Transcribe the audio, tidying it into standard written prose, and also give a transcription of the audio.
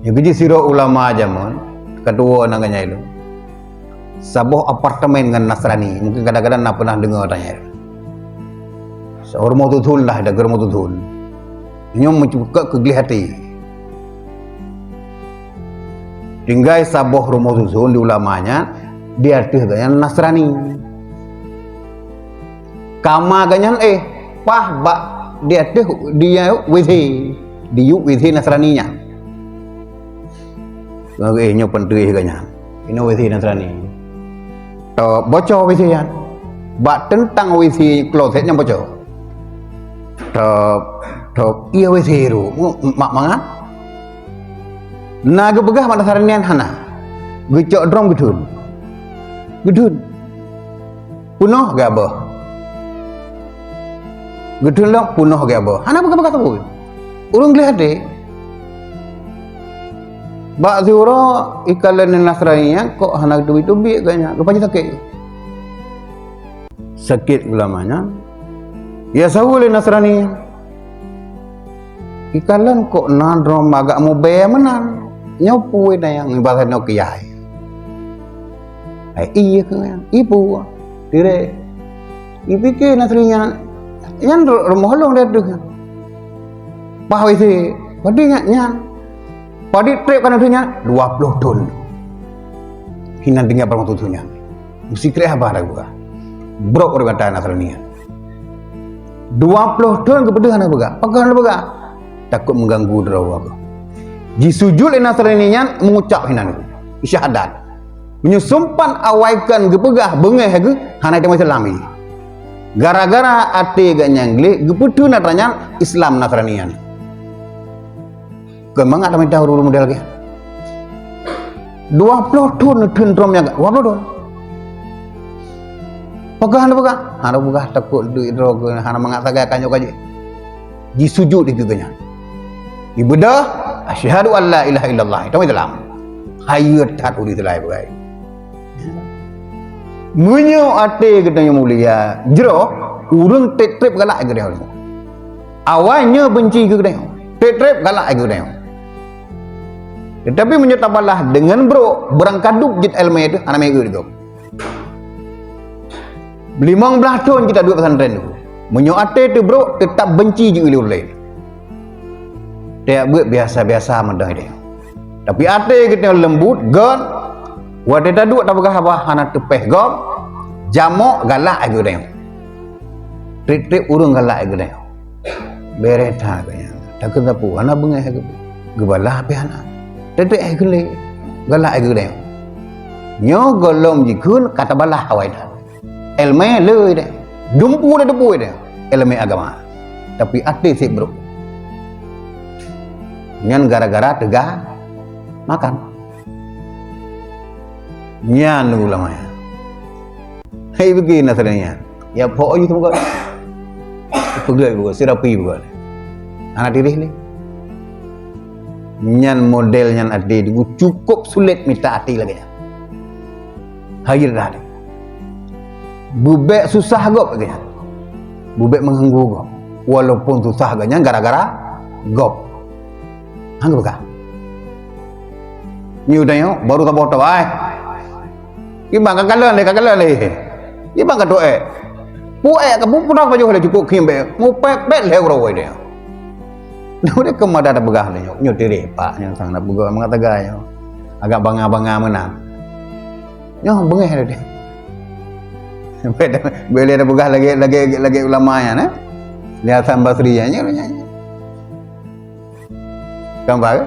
Ya gaji siro ulama zaman kedua nanganya itu. Sebuah apartemen dengan Nasrani, mungkin kadang-kadang nak pernah dengar tanya. Seorang mau tutul lah, ada germo tutul. Ini mencukup kegeli hati. Tinggal sebuah rumah tutul di ulamanya, dia arti gaya Nasrani. Kama ganyan pah bak dia withi di withi Nasraninya. Nyo pentui ganyan. Ini withi Nasrani. Bocor wisian bak tentang wisi klosetnya bocor iya wisi ru mak mangan naga begah mak saranian hana gecok drom gedun punoh gak apa gedun lah punoh gak apa hana begah tahu urung lihat deh bak zuro ikalan Nasraninya kok anak duit itu biak kayaknya rupanya sakit ulamanya ya sahul Nasrani ikalan kok nadrom agak mau bayar menan nyopu ina yang ibarat no kiai iya kan ibu dire ipike Nasraninya yang rumah long dia tuh bahwa isi padinya nyan padi trip kan adanya 20 ton. Hina tinggal perang tutunya. Mesti kira apa ada gua. Brok orang kata Nasrani. 20 ton kepedean apa gak? Pegang apa gak? Takut mengganggu draw apa. Jisujul Nasraninya mengucap hinan isyahadat. Menyusumpan awaikan gepegah bengeh ke hana itu Islami. Gara-gara ate gak nyangli gepedu natanya Islam Nasranian. Kemang ada minta huru model ke 20 ton tendromnya gak 20 ton pegang hana buka takut duit drog hana mengatakan kanyo kaji di sujud di gegenya ibadah asyhadu an la ilaha illallah itu Islam hayat hat uli telai bagai munyo ate gedanya mulia jero urang trip galak gedenya awalnya benci gedenya trip galak gedenya. Tetapi menyatabalah dengan berangkaduk jit ilmu itu anak mega itu. 15 tahun kita duduk pesantren itu. Menyoate itu tetap benci je ulur lain. Dia buat biasa-biasa mendah dia. Tapi ate kita lembut gon. Wadah duduk tak berkah apa anak tepeh gon. Jamok galak aja dia. Trip urung galak aja dia. Bereta kaya. Tak kena pu anak bengah gebalah api anak. Tetek gele galak gede nyo golom jikun kata balah awai dah elme le deh dumpu deh elme agama tapi ate sih bro nyan gara-gara tegah makan nyan ulama ya hei begini Nasraninya ya pokok itu bukan pegel bukan sirapi bukan anak diri ni nyan model nyan ade itu cukup sulit minta hati lagi ya. Hayir dah. Bubek susah gop lagi ya. Bubek mengganggu gop. Walaupun susah ganya gara-gara gop. Anggap kah? Ni udah yo baru tak bodoh ai. Ibang kakalan le. Ibang ka doe. Puek ka punak baju le cukup kimbe. Ngupek bet le ro dia. Udah kemana ada begah le nyo tiri pak yang sang nak begah mengatakan agak bangga menang nyo bengeh dia beli ada begah lagi ulamanya nah lihat Hasan Basri nya gambar